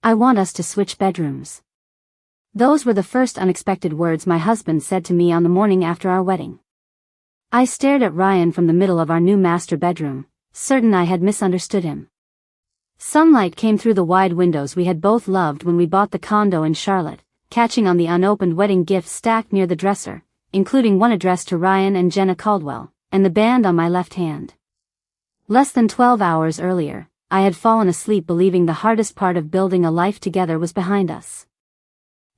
I want us to switch bedrooms. Those were the first unexpected words my husband said to me on the morning after our wedding. I stared at Ryan from the middle of our new master bedroom, certain I had misunderstood him. Sunlight came through the wide windows we had both loved when we bought the condo in Charlotte, catching on the unopened wedding gifts stacked near the dresser, including one addressed to Ryan and Jenna Caldwell, and the band on my left hand. Less than 12 hours earlier, I had fallen asleep believing the hardest part of building a life together was behind us.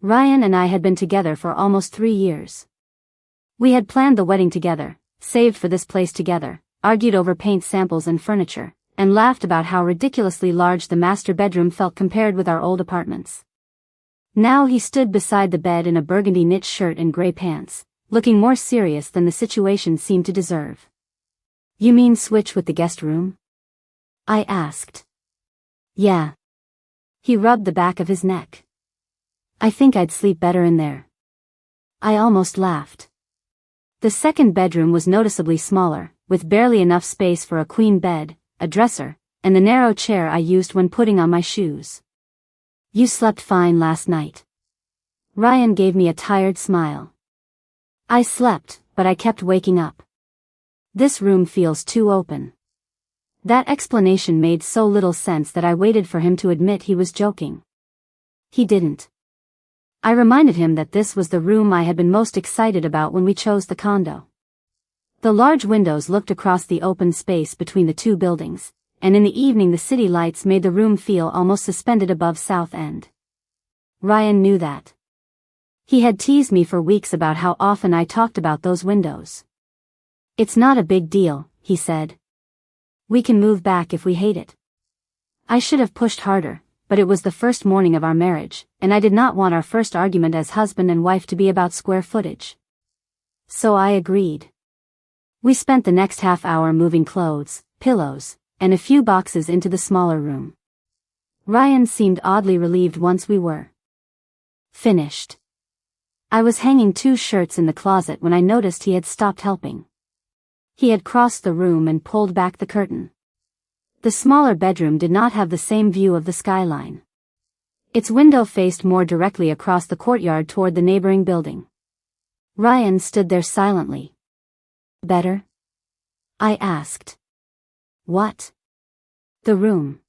Ryan and I had been together for almost 3 years. We had planned the wedding together, saved for this place together, argued over paint samples and furniture, and laughed about how ridiculously large the master bedroom felt compared with our old apartments. Now he stood beside the bed in a burgundy knit shirt and gray pants, looking more serious than the situation seemed to deserve. "You mean switch with the guest room?" I asked. "Yeah." He rubbed the back of his neck. "I think I'd sleep better in there." I almost laughed. The second bedroom was noticeably smaller, with barely enough space for a queen bed, a dresser, and the narrow chair I used when putting on my shoes. "You slept fine last night." Ryan gave me a tired smile. "I slept, but I kept waking up. This room feels too open." That explanation made so little sense that I waited for him to admit he was joking. He didn't. I reminded him that this was the room I had been most excited about when we chose the condo. The large windows looked across the open space between the two buildings, and in the evening the city lights made the room feel almost suspended above South End. Ryan knew that. He had teased me for weeks about how often I talked about those windows. "It's not a big deal," he said. "We can move back if we hate it." I should have pushed harder, but it was the first morning of our marriage, and I did not want our first argument as husband and wife to be about square footage. So I agreed. We spent the next half hour moving clothes, pillows, and a few boxes into the smaller room. Ryan seemed oddly relieved once we were finished. I was hanging 2 shirts in the closet when I noticed he had stopped helping. He had crossed the room and pulled back the curtain. The smaller bedroom did not have the same view of the skyline. Its window faced more directly across the courtyard toward the neighboring building. Ryan stood there silently. "Better?" I asked. "What?" "The room."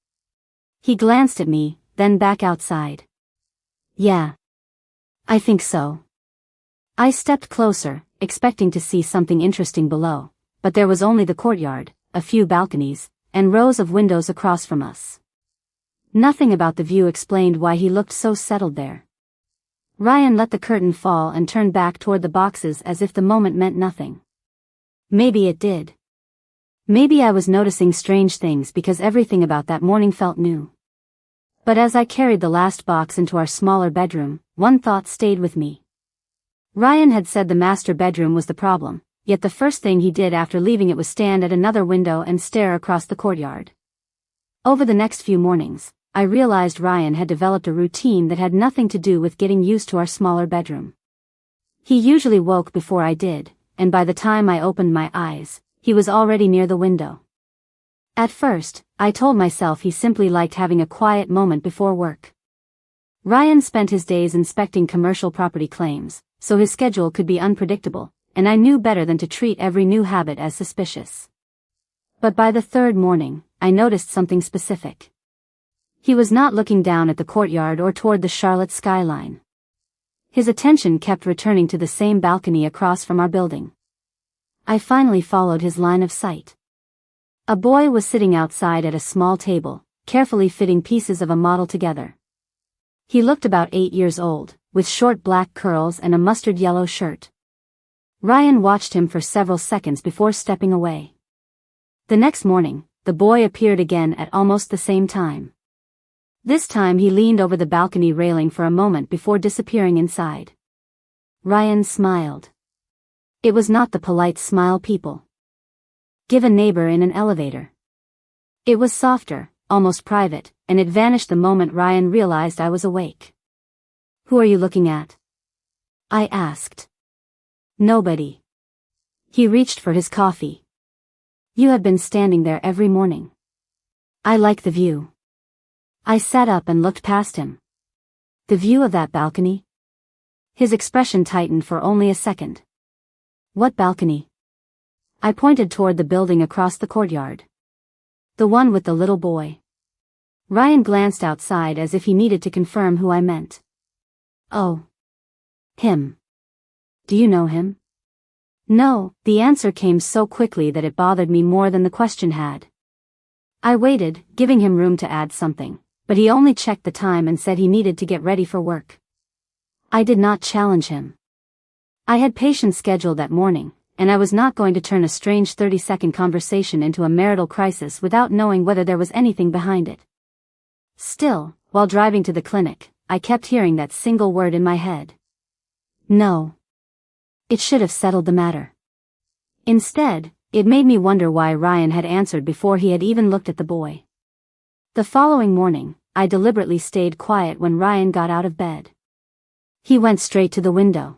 He glanced at me, then back outside. "Yeah. I think so." I stepped closer, expecting to see something interesting below, but there was only the courtyard, a few balconies, and rows of windows across from us. Nothing about the view explained why he looked so settled there. Ryan let the curtain fall and turned back toward the boxes as if the moment meant nothing. Maybe it did. Maybe I was noticing strange things because everything about that morning felt new. But as I carried the last box into our smaller bedroom, one thought stayed with me. Ryan had said the master bedroom was the problem, yet the first thing he did after leaving it was stand at another window and stare across the courtyard. Over the next few mornings, I realized Ryan had developed a routine that had nothing to do with getting used to our smaller bedroom. He usually woke before I did, and by the time I opened my eyes, he was already near the window. At first, I told myself he simply liked having a quiet moment before work. Ryan spent his days inspecting commercial property claims, so his schedule could be unpredictable, and I knew better than to treat every new habit as suspicious. But by the third morning, I noticed something specific. He was not looking down at the courtyard or toward the Charlotte skyline. His attention kept returning to the same balcony across from our building. I finally followed his line of sight. A boy was sitting outside at a small table, carefully fitting pieces of a model together. He looked about 8 years old, with short black curls and a mustard yellow shirt. Ryan watched him for several seconds before stepping away. The next morning, the boy appeared again at almost the same time. This time he leaned over the balcony railing for a moment before disappearing inside. Ryan smiled. It was not the polite smile people give a neighbor in an elevator. It was softer, almost private, and it vanished the moment Ryan realized I was awake. "Who are you looking at?" I asked. "Nobody." He reached for his coffee. "You have been standing there every morning." "I like the view." I sat up and looked past him. The view of that balcony? His expression tightened for only a second. What balcony? I pointed toward the building across the courtyard. The one with the little boy. Ryan glanced outside as if he needed to confirm who I meant. Oh. Him. Do you know him? No, the answer came so quickly that it bothered me more than the question had. I waited, giving him room to add something, but he only checked the time and said he needed to get ready for work. I did not challenge him. I had patients scheduled that morning, and I was not going to turn a strange 30-second conversation into a marital crisis without knowing whether there was anything behind it. Still, while driving to the clinic, I kept hearing that single word in my head. No. It should have settled the matter. Instead, it made me wonder why Ryan had answered before he had even looked at the boy. The following morning, I deliberately stayed quiet when Ryan got out of bed. He went straight to the window.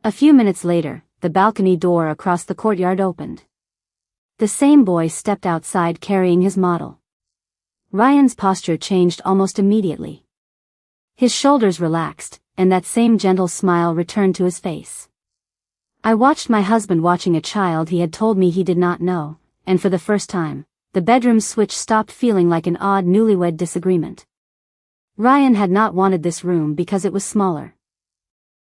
A few minutes later, the balcony door across the courtyard opened. The same boy stepped outside carrying his model. Ryan's posture changed almost immediately. His shoulders relaxed, and that same gentle smile returned to his face. I watched my husband watching a child he had told me he did not know, and for the first time, the bedroom switch stopped feeling like an odd newlywed disagreement. Ryan had not wanted this room because it was smaller.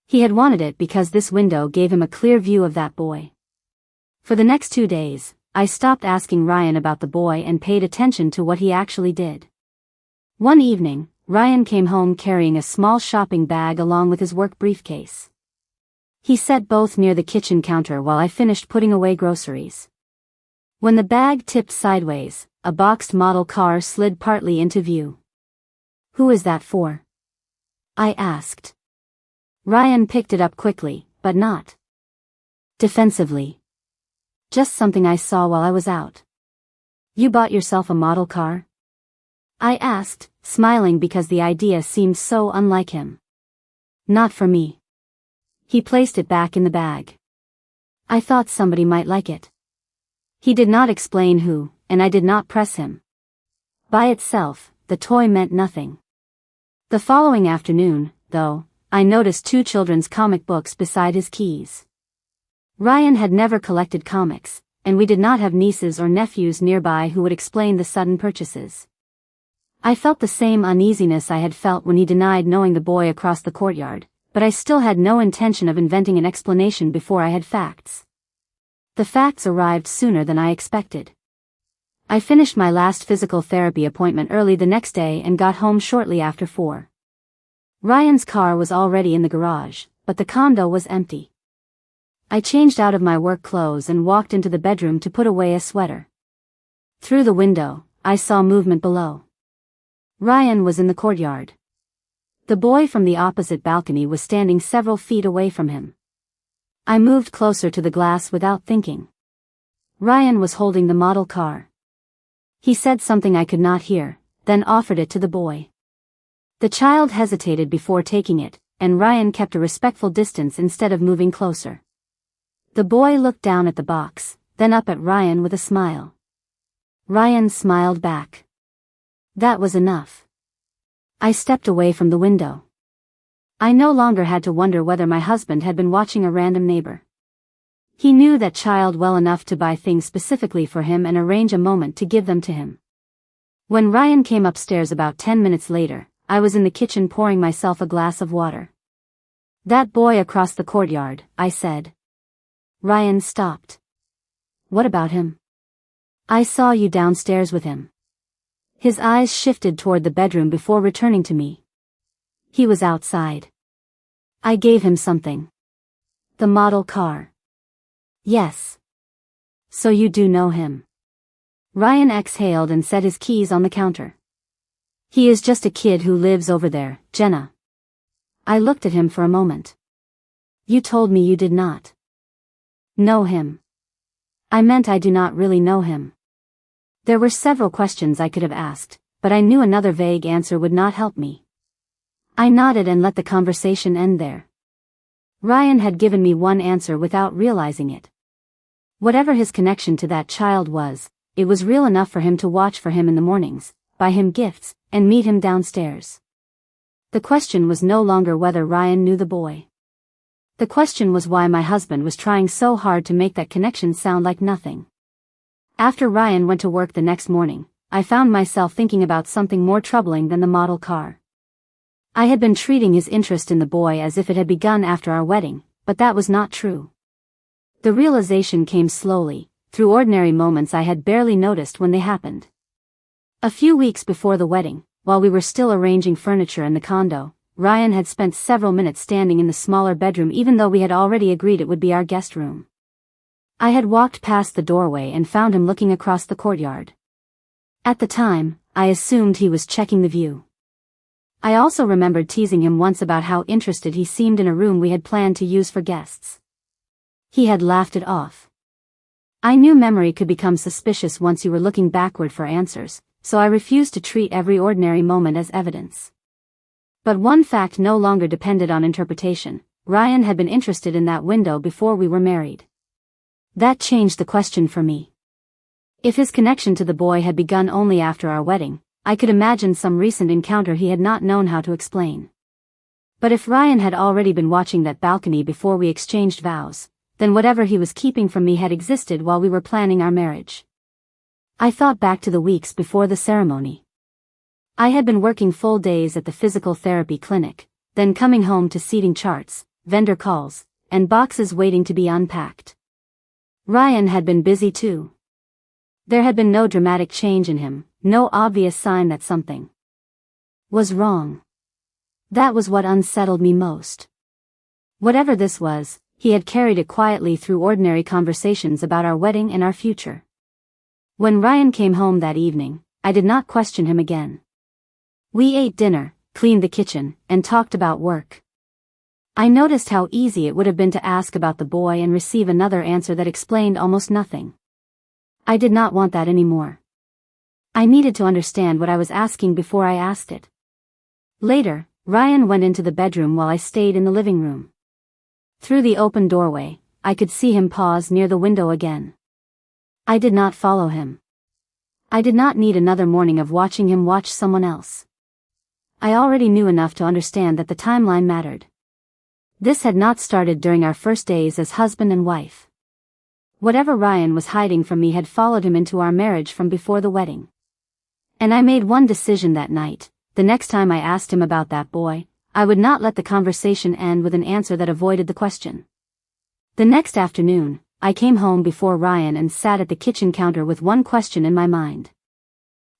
He had wanted it because this window gave him a clear view of that boy. For the next 2 days, I stopped asking Ryan about the boy and paid attention to what he actually did. One evening, Ryan came home carrying a small shopping bag along with his work briefcase. He set both near the kitchen counter while I finished putting away groceries. When the bag tipped sideways, a boxed model car slid partly into view. "Who is that for?" I asked. Ryan picked it up quickly, but not defensively. "Just something I saw while I was out." "You bought yourself a model car?" I asked, smiling because the idea seemed so unlike him. "Not for me." He placed it back in the bag. "I thought somebody might like it." He did not explain who, and I did not press him. By itself, the toy meant nothing. The following afternoon, though, I noticed 2 children's comic books beside his keys. Ryan had never collected comics, and we did not have nieces or nephews nearby who would explain the sudden purchases. I felt the same uneasiness I had felt when he denied knowing the boy across the courtyard, but I still had no intention of inventing an explanation before I had facts. The facts arrived sooner than I expected. I finished my last physical therapy appointment early the next day and got home shortly after 4. Ryan's car was already in the garage, but the condo was empty. I changed out of my work clothes and walked into the bedroom to put away a sweater. Through the window, I saw movement below. Ryan was in the courtyard. The boy from the opposite balcony was standing several feet away from him. I moved closer to the glass without thinking. Ryan was holding the model car. He said something I could not hear, then offered it to the boy. The child hesitated before taking it, and Ryan kept a respectful distance instead of moving closer. The boy looked down at the box, then up at Ryan with a smile. Ryan smiled back. That was enough. I stepped away from the window. I no longer had to wonder whether my husband had been watching a random neighbor. He knew that child well enough to buy things specifically for him and arrange a moment to give them to him. When Ryan came upstairs about 10 minutes later, I was in the kitchen pouring myself a glass of water. "That boy across the courtyard," I said. Ryan stopped. "What about him?" "I saw you downstairs with him." His eyes shifted toward the bedroom before returning to me. "He was outside. I gave him something." "The model car." "Yes." "So you do know him." Ryan exhaled and set his keys on the counter. "He is just a kid who lives over there, Jenna." I looked at him for a moment. "You told me you did not know him." "I meant I do not really know him." There were several questions I could have asked, but I knew another vague answer would not help me. I nodded and let the conversation end there. Ryan had given me one answer without realizing it. Whatever his connection to that child was, it was real enough for him to watch for him in the mornings, buy him gifts, and meet him downstairs. The question was no longer whether Ryan knew the boy. The question was why my husband was trying so hard to make that connection sound like nothing. After Ryan went to work the next morning, I found myself thinking about something more troubling than the model car. I had been treating his interest in the boy as if it had begun after our wedding, but that was not true. The realization came slowly, through ordinary moments I had barely noticed when they happened. A few weeks before the wedding, while we were still arranging furniture in the condo, Ryan had spent several minutes standing in the smaller bedroom even though we had already agreed it would be our guest room. I had walked past the doorway and found him looking across the courtyard. At the time, I assumed he was checking the view. I also remembered teasing him once about how interested he seemed in a room we had planned to use for guests. He had laughed it off. I knew memory could become suspicious once you were looking backward for answers, so I refused to treat every ordinary moment as evidence. But one fact no longer depended on interpretation: Ryan had been interested in that window before we were married. That changed the question for me. If his connection to the boy had begun only after our wedding, I could imagine some recent encounter he had not known how to explain. But if Ryan had already been watching that balcony before we exchanged vows, then whatever he was keeping from me had existed while we were planning our marriage. I thought back to the weeks before the ceremony. I had been working full days at the physical therapy clinic, then coming home to seating charts, vendor calls, and boxes waiting to be unpacked. Ryan had been busy too. There had been no dramatic change in him, no obvious sign that something was wrong. That was what unsettled me most. Whatever this was, he had carried it quietly through ordinary conversations about our wedding and our future. When Ryan came home that evening, I did not question him again. We ate dinner, cleaned the kitchen, and talked about work. I noticed how easy it would have been to ask about the boy and receive another answer that explained almost nothing. I did not want that anymore. I needed to understand what I was asking before I asked it. Later, Ryan went into the bedroom while I stayed in the living room. Through the open doorway, I could see him pause near the window again. I did not follow him. I did not need another morning of watching him watch someone else. I already knew enough to understand that the timeline mattered. This had not started during our first days as husband and wife. Whatever Ryan was hiding from me had followed him into our marriage from before the wedding. And I made one decision that night: the next time I asked him about that boy, I would not let the conversation end with an answer that avoided the question. The next afternoon, I came home before Ryan and sat at the kitchen counter with one question in my mind.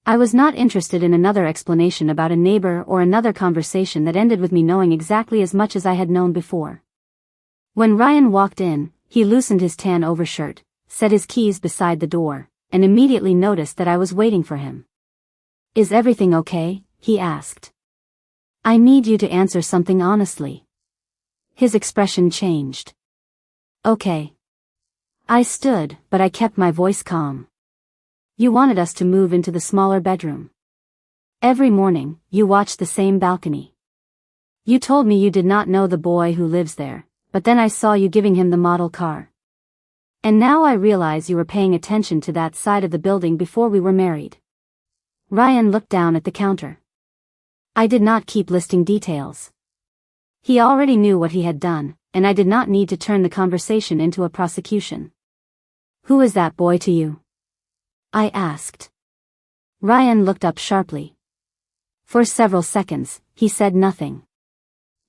I was not interested in another explanation about a neighbor or another conversation that ended with me knowing exactly as much as I had known before. When Ryan walked in, he loosened his tan overshirt, set his keys beside the door, and immediately noticed that I was waiting for him. "Is everything okay?" he asked. "I need you to answer something honestly." His expression changed. "Okay." I stood, but I kept my voice calm. "You wanted us to move into the smaller bedroom. Every morning, you watch the same balcony. You told me you did not know the boy who lives there, but then I saw you giving him the model car. And now I realize you were paying attention to that side of the building before we were married." Ryan looked down at the counter. I did not keep listing details. He already knew what he had done, and I did not need to turn the conversation into a prosecution. "Who is that boy to you?" I asked. Ryan looked up sharply. For several seconds, he said nothing.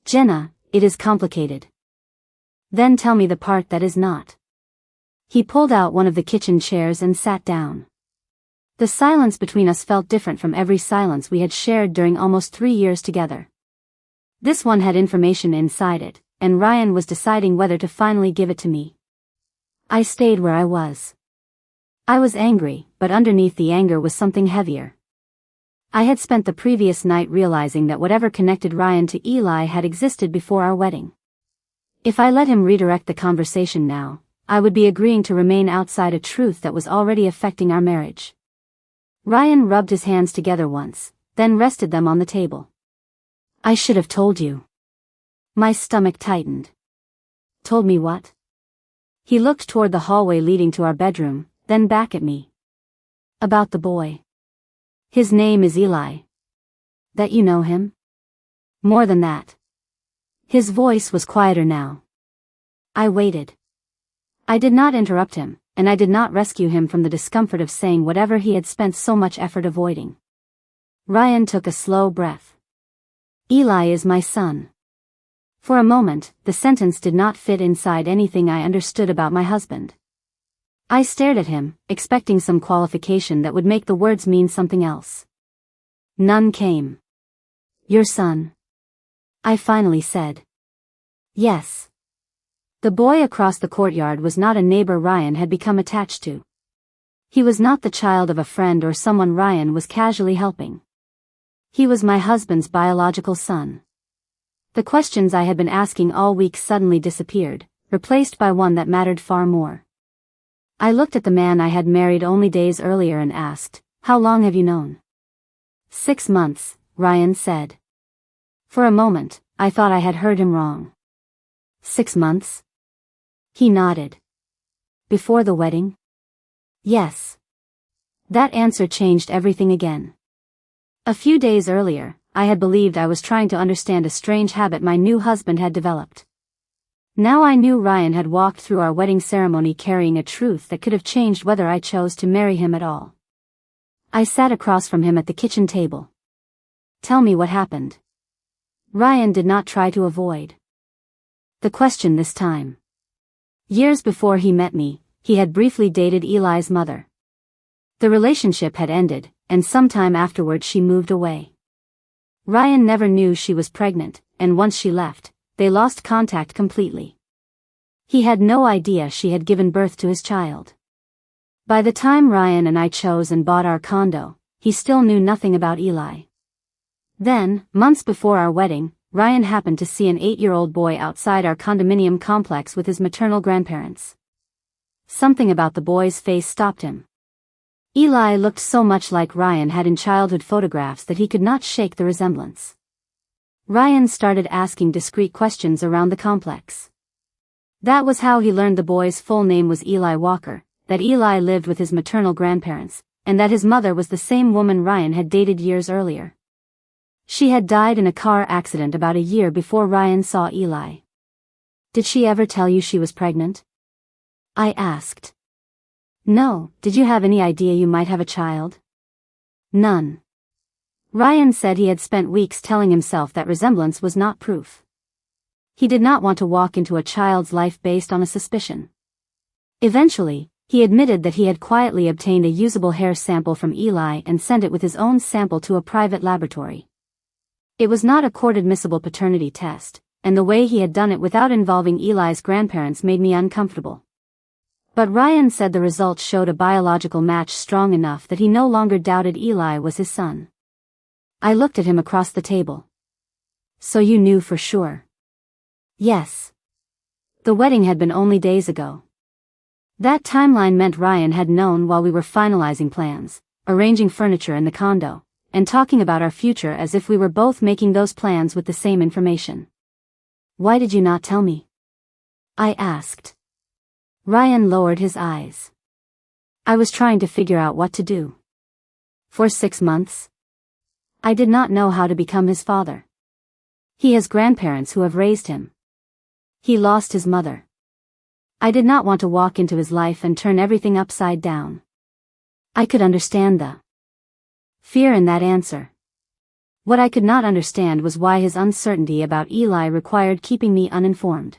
"Jenna, it is complicated." "Then tell me the part that is not." He pulled out one of the kitchen chairs and sat down. The silence between us felt different from every silence we had shared during almost 3 years together. This one had information inside it, and Ryan was deciding whether to finally give it to me. I stayed where I was. I was angry, but underneath the anger was something heavier. I had spent the previous night realizing that whatever connected Ryan to Eli had existed before our wedding. If I let him redirect the conversation now, I would be agreeing to remain outside a truth that was already affecting our marriage. Ryan rubbed his hands together once, then rested them on the table. "I should have told you." My stomach tightened. "Told me what?" He looked toward the hallway leading to our bedroom, then back at me. "About the boy." His name is Eli. That you know him? More than that. His voice was quieter now. I waited. I did not interrupt him, and I did not rescue him from the discomfort of saying whatever he had spent so much effort avoiding. Ryan took a slow breath. Eli is my son. For a moment, the sentence did not fit inside anything I understood about my husband. I stared at him, expecting some qualification that would make the words mean something else. None came. Your son? I finally said. Yes. The boy across the courtyard was not a neighbor Ryan had become attached to. He was not the child of a friend or someone Ryan was casually helping. He was my husband's biological son. The questions I had been asking all week suddenly disappeared, replaced by one that mattered far more. I looked at the man I had married only days earlier and asked, "How long have you known?" 6 months, Ryan said. For a moment, I thought I had heard him wrong. 6 months? He nodded. Before the wedding? Yes. That answer changed everything again. A few days earlier, I had believed I was trying to understand a strange habit my new husband had developed. Now I knew Ryan had walked through our wedding ceremony carrying a truth that could have changed whether I chose to marry him at all. I sat across from him at the kitchen table. Tell me what happened. Ryan did not try to avoid the question this time. Years before he met me, he had briefly dated Eli's mother. The relationship had ended, and sometime afterward she moved away. Ryan never knew she was pregnant, and once she left, they lost contact completely. He had no idea she had given birth to his child. By the time Ryan and I chose and bought our condo, he still knew nothing about Eli. Then, months before our wedding, Ryan happened to see an 8-year-old boy outside our condominium complex with his maternal grandparents. Something about the boy's face stopped him. Eli looked so much like Ryan had in childhood photographs that he could not shake the resemblance. Ryan started asking discreet questions around the complex. That was how he learned the boy's full name was Eli Walker, that Eli lived with his maternal grandparents, and that his mother was the same woman Ryan had dated years earlier. She had died in a car accident about a year before Ryan saw Eli. Did she ever tell you she was pregnant? I asked. No, did you have any idea you might have a child? None. Ryan said he had spent weeks telling himself that resemblance was not proof. He did not want to walk into a child's life based on a suspicion. Eventually, he admitted that he had quietly obtained a usable hair sample from Eli and sent it with his own sample to a private laboratory. It was not a court-admissible paternity test, and the way he had done it without involving Eli's grandparents made me uncomfortable. But Ryan said the results showed a biological match strong enough that he no longer doubted Eli was his son. I looked at him across the table. So you knew for sure? Yes. The wedding had been only days ago. That timeline meant Ryan had known while we were finalizing plans, arranging furniture in the condo, and talking about our future as if we were both making those plans with the same information. Why did you not tell me? I asked. Ryan lowered his eyes. I was trying to figure out what to do. For 6 months? I did not know how to become his father. He has grandparents who have raised him. He lost his mother. I did not want to walk into his life and turn everything upside down. I could understand the fear in that answer. What I could not understand was why his uncertainty about Eli required keeping me uninformed.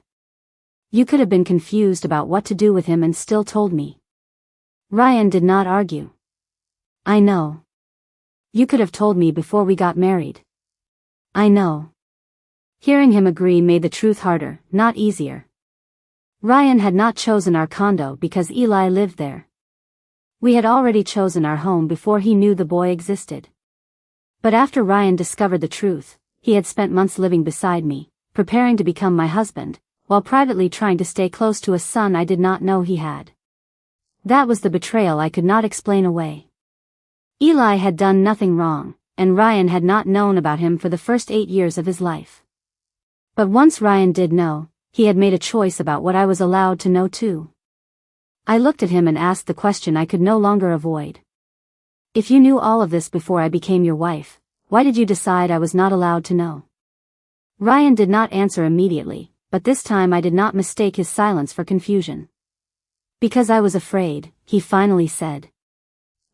You could have been confused about what to do with him and still told me. Ryan did not argue. I know. You could have told me before we got married. I know. Hearing him agree made the truth harder, not easier. Ryan had not chosen our condo because Eli lived there. We had already chosen our home before he knew the boy existed. But after Ryan discovered the truth, he had spent months living beside me, preparing to become my husband, while privately trying to stay close to a son I did not know he had. That was the betrayal I could not explain away. Eli had done nothing wrong, and Ryan had not known about him for the first 8 years of his life. But once Ryan did know, he had made a choice about what I was allowed to know too. I looked at him and asked the question I could no longer avoid. If you knew all of this before I became your wife, why did you decide I was not allowed to know? Ryan did not answer immediately, but this time I did not mistake his silence for confusion. Because I was afraid, he finally said.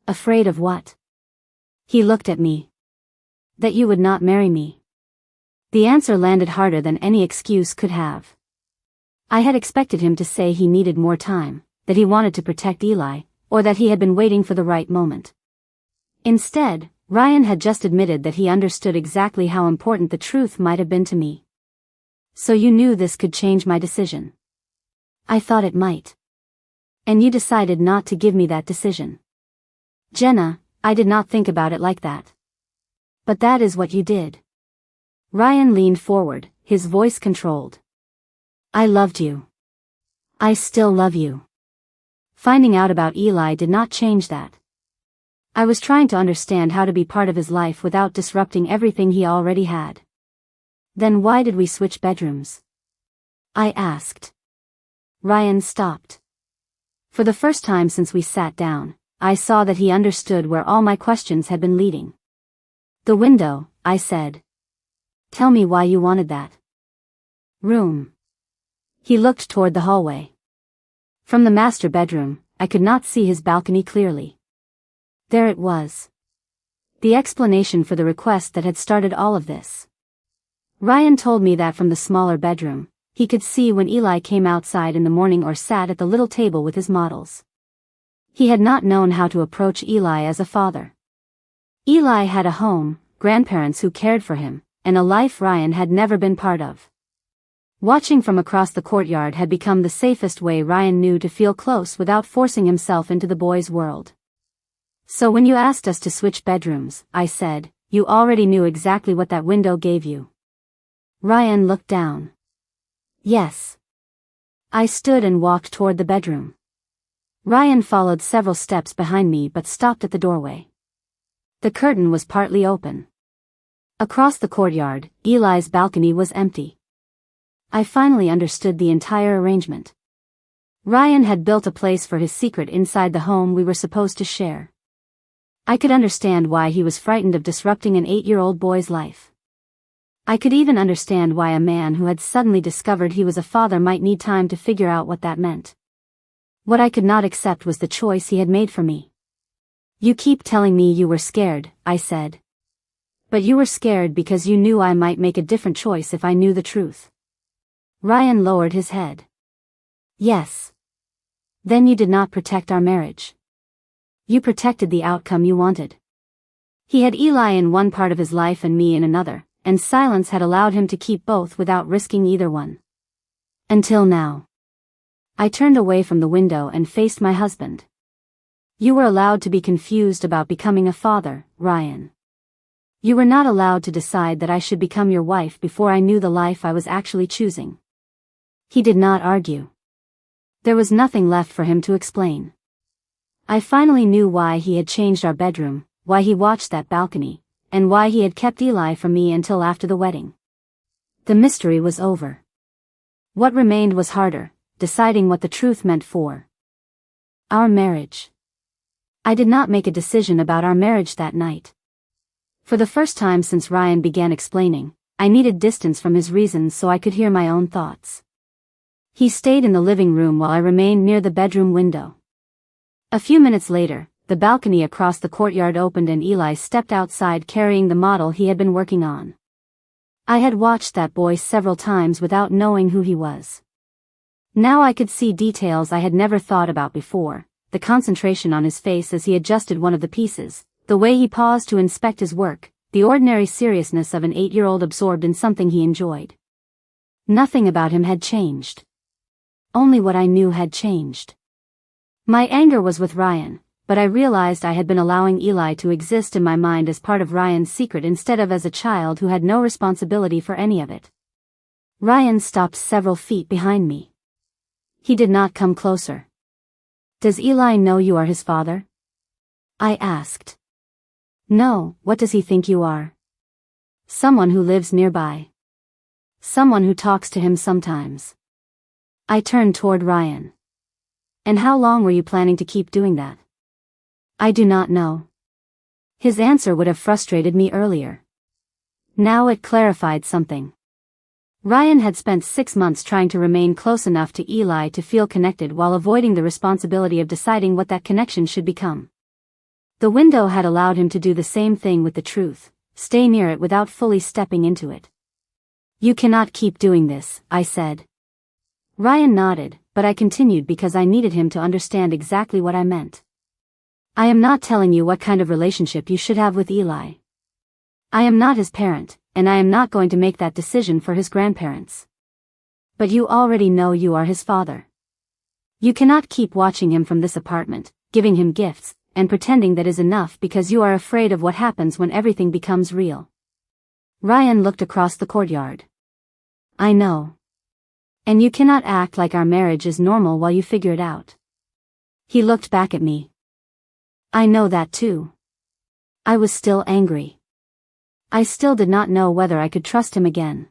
Afraid of what? He looked at me. That you would not marry me. The answer landed harder than any excuse could have. I had expected him to say he needed more time, that he wanted to protect Eli, or that he had been waiting for the right moment. Instead, Ryan had just admitted that he understood exactly how important the truth might have been to me. So you knew this could change my decision. I thought it might. And you decided not to give me that decision. Jenna, I did not think about it like that. But that is what you did. Ryan leaned forward, his voice controlled. I loved you. I still love you. Finding out about Eli did not change that. I was trying to understand how to be part of his life without disrupting everything he already had. Then why did we switch bedrooms? I asked. Ryan stopped. For the first time since we sat down, I saw that he understood where all my questions had been leading. The window, I said. Tell me why you wanted that room. He looked toward the hallway. From the master bedroom, I could not see his balcony clearly. There it was. The explanation for the request that had started all of this. Ryan told me that from the smaller bedroom, he could see when Eli came outside in the morning or sat at the little table with his models. He had not known how to approach Eli as a father. Eli had a home, grandparents who cared for him, and a life Ryan had never been part of. Watching from across the courtyard had become the safest way Ryan knew to feel close without forcing himself into the boy's world. So when you asked us to switch bedrooms, I said, you already knew exactly what that window gave you. Ryan looked down. Yes. I stood and walked toward the bedroom. Ryan followed several steps behind me but stopped at the doorway. The curtain was partly open. Across the courtyard, Eli's balcony was empty. I finally understood the entire arrangement. Ryan had built a place for his secret inside the home we were supposed to share. I could understand why he was frightened of disrupting an 8-year-old boy's life. I could even understand why a man who had suddenly discovered he was a father might need time to figure out what that meant. What I could not accept was the choice he had made for me. You keep telling me you were scared, I said. But you were scared because you knew I might make a different choice if I knew the truth. Ryan lowered his head. Yes. Then you did not protect our marriage. You protected the outcome you wanted. He had Eli in one part of his life and me in another, and silence had allowed him to keep both without risking either one. Until now. I turned away from the window and faced my husband. You were allowed to be confused about becoming a father, Ryan. You were not allowed to decide that I should become your wife before I knew the life I was actually choosing. He did not argue. There was nothing left for him to explain. I finally knew why he had changed our bedroom, why he watched that balcony, and why he had kept Eli from me until after the wedding. The mystery was over. What remained was harder, deciding what the truth meant for our marriage. I did not make a decision about our marriage that night. For the first time since Ryan began explaining, I needed distance from his reasons so I could hear my own thoughts. He stayed in the living room while I remained near the bedroom window. A few minutes later, the balcony across the courtyard opened and Eli stepped outside carrying the model he had been working on. I had watched that boy several times without knowing who he was. Now I could see details I had never thought about before, the concentration on his face as he adjusted one of the pieces, the way he paused to inspect his work, the ordinary seriousness of an 8-year-old absorbed in something he enjoyed. Nothing about him had changed. Only what I knew had changed. My anger was with Ryan, but I realized I had been allowing Eli to exist in my mind as part of Ryan's secret instead of as a child who had no responsibility for any of it. Ryan stopped several feet behind me. He did not come closer. Does Eli know you are his father? I asked. No, what does he think you are? Someone who lives nearby. Someone who talks to him sometimes. I turned toward Ryan. And how long were you planning to keep doing that? I do not know. His answer would have frustrated me earlier. Now it clarified something. Ryan had spent 6 months trying to remain close enough to Eli to feel connected while avoiding the responsibility of deciding what that connection should become. The window had allowed him to do the same thing with the truth, stay near it without fully stepping into it. "You cannot keep doing this," I said. Ryan nodded, but I continued because I needed him to understand exactly what I meant. "I am not telling you what kind of relationship you should have with Eli. I am not his parent, and I am not going to make that decision for his grandparents. But you already know you are his father. You cannot keep watching him from this apartment, giving him gifts, and pretending that is enough because you are afraid of what happens when everything becomes real." Ryan looked across the courtyard. "I know. And you cannot act like our marriage is normal while you figure it out." He looked back at me. "I know that too." I was still angry. I still did not know whether I could trust him again.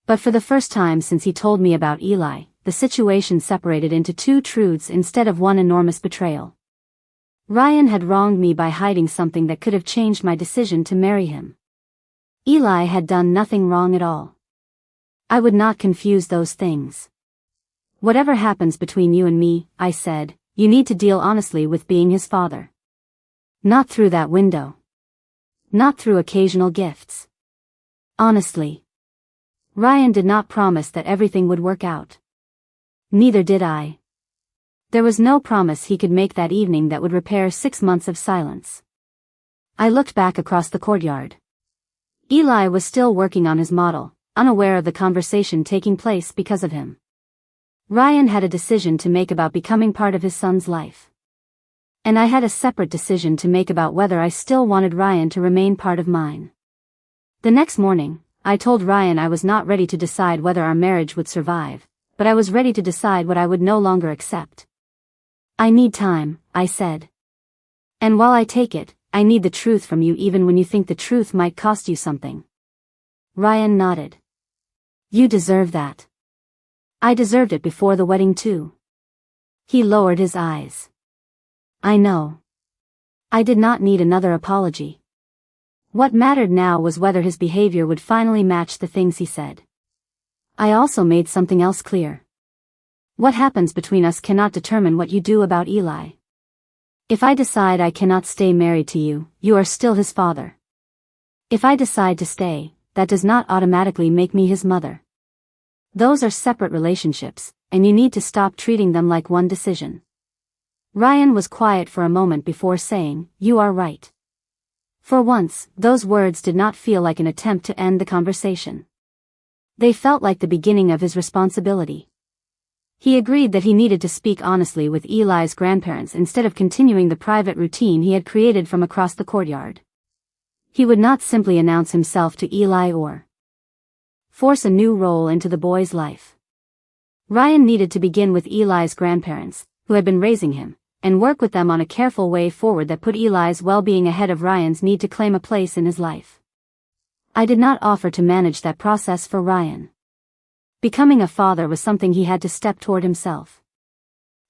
But for the first time since he told me about Eli, the situation separated into two truths instead of one enormous betrayal. Ryan had wronged me by hiding something that could have changed my decision to marry him. Eli had done nothing wrong at all. I would not confuse those things. "Whatever happens between you and me," I said, "you need to deal honestly with being his father. Not through that window. Not through occasional gifts. Honestly." Ryan did not promise that everything would work out. Neither did I. There was no promise he could make that evening that would repair 6 months of silence. I looked back across the courtyard. Eli was still working on his model, unaware of the conversation taking place because of him. Ryan had a decision to make about becoming part of his son's life. And I had a separate decision to make about whether I still wanted Ryan to remain part of mine. The next morning, I told Ryan I was not ready to decide whether our marriage would survive, but I was ready to decide what I would no longer accept. "I need time," I said. "And while I take it, I need the truth from you even when you think the truth might cost you something." Ryan nodded. "You deserve that. I deserved it before the wedding too." He lowered his eyes. "I know. I did not need another apology. What mattered now was whether his behavior would finally match the things he said. I also made something else clear. What happens between us cannot determine what you do about Eli. If I decide I cannot stay married to you, you are still his father. If I decide to stay, that does not automatically make me his mother. Those are separate relationships, and you need to stop treating them like one decision." Ryan was quiet for a moment before saying, "You are right." For once, those words did not feel like an attempt to end the conversation. They felt like the beginning of his responsibility. He agreed that he needed to speak honestly with Eli's grandparents instead of continuing the private routine he had created from across the courtyard. He would not simply announce himself to Eli or force a new role into the boy's life. Ryan needed to begin with Eli's grandparents, who had been raising him, and work with them on a careful way forward that put Eli's well-being ahead of Ryan's need to claim a place in his life. I did not offer to manage that process for Ryan. Becoming a father was something he had to step toward himself.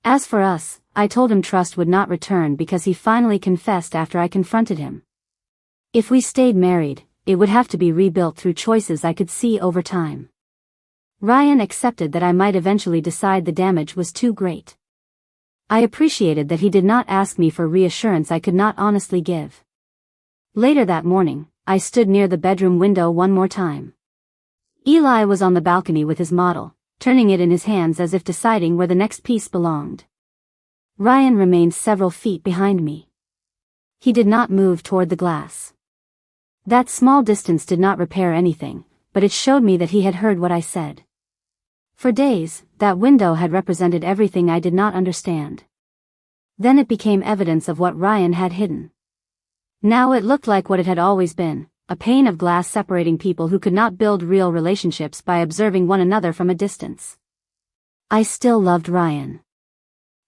As for us, I told him trust would not return because he finally confessed after I confronted him. If we stayed married, it would have to be rebuilt through choices I could see over time. Ryan accepted that I might eventually decide the damage was too great. I appreciated that he did not ask me for reassurance I could not honestly give. Later that morning, I stood near the bedroom window one more time. Eli was on the balcony with his model, turning it in his hands as if deciding where the next piece belonged. Ryan remained several feet behind me. He did not move toward the glass. That small distance did not repair anything, but it showed me that he had heard what I said. For days, that window had represented everything I did not understand. Then it became evidence of what Ryan had hidden. Now it looked like what it had always been, a pane of glass separating people who could not build real relationships by observing one another from a distance. I still loved Ryan.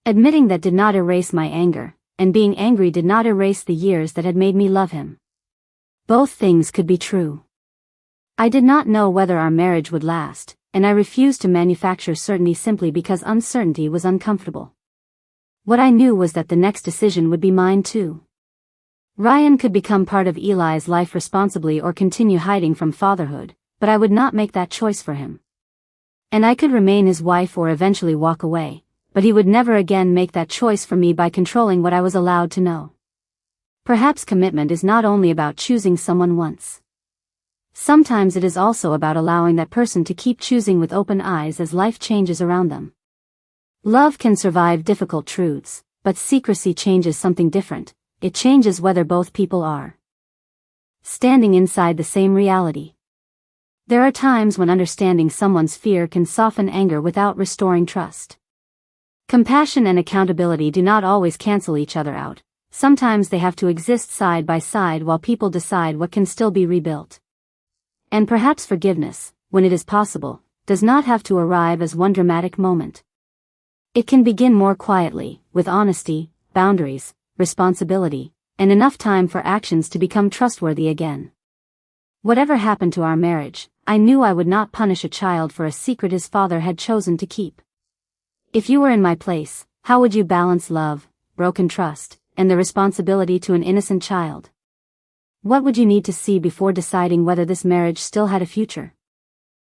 Admitting that did not erase my anger, and being angry did not erase the years that had made me love him. Both things could be true. I did not know whether our marriage would last, and I refused to manufacture certainty simply because uncertainty was uncomfortable. What I knew was that the next decision would be mine too. Ryan could become part of Eli's life responsibly or continue hiding from fatherhood, but I would not make that choice for him. And I could remain his wife or eventually walk away, but he would never again make that choice for me by controlling what I was allowed to know. Perhaps commitment is not only about choosing someone once. Sometimes it is also about allowing that person to keep choosing with open eyes as life changes around them. Love can survive difficult truths, but secrecy changes something different. It changes whether both people are standing inside the same reality. There are times when understanding someone's fear can soften anger without restoring trust. Compassion and accountability do not always cancel each other out. Sometimes they have to exist side by side while people decide what can still be rebuilt. And perhaps forgiveness, when it is possible, does not have to arrive as one dramatic moment. It can begin more quietly, with honesty, boundaries, responsibility, and enough time for actions to become trustworthy again. Whatever happened to our marriage, I knew I would not punish a child for a secret his father had chosen to keep. If you were in my place, how would you balance love, broken trust, and the responsibility to an innocent child? What would you need to see before deciding whether this marriage still had a future?